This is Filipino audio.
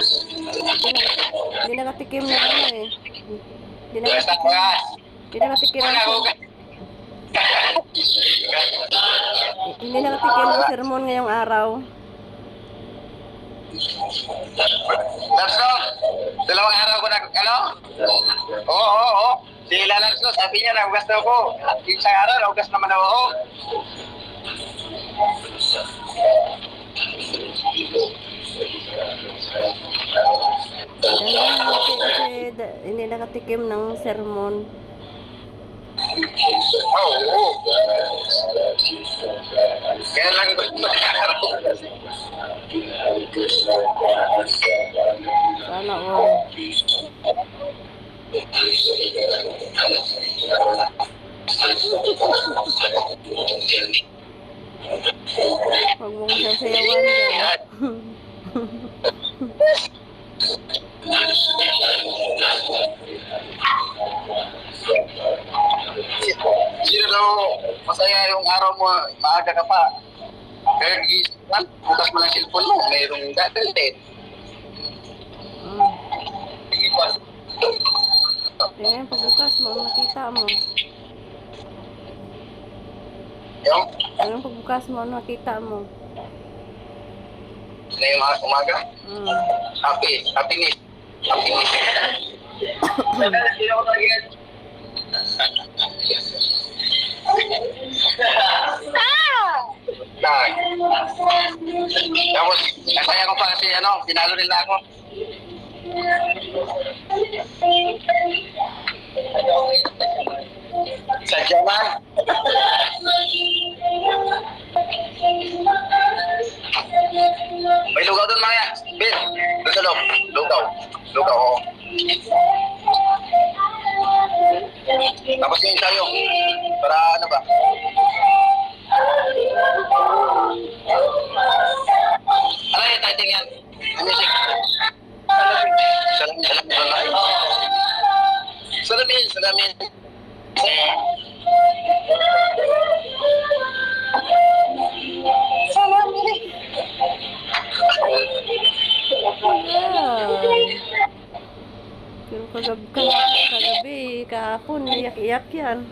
Hindi nakatikim na ano eh. Hindi Basta nakatikim. bukas. Hindi nakatikim Wala ang ko. hindi nakatikim ang sermon ngayong araw. Larso, dalawang araw ko na, ano? Oo. Si Larso, sabi niya, nahugas daw ko. Isang araw, nahugas naman daw ako. Hindi nakatikim ng sermon. Oo. Kaya lang gusto Sana all. Huwag mong sasayawan dyan. Sino daw masaya yung araw mo, maaga ka pa. Kaya gising, bukas mo lang cellphone mo, mayroong dadalit. Tingnan, pagbukas mo, makita mo. Yung? Tingnan, pagbukas mo, makita mo. Na yung umaga? Happiness. Tapos, nasaya ko pa kasi pinalo nila ako. Sadya man. May lugaw doon mga yan. Bill, doon sa loob. Lugaw, oo. Tapos yung ensayo. Para ano ba? Ano yung title yan? Ang music. Salamin. Pero kagabi, kahapon, iyak-iyak yan.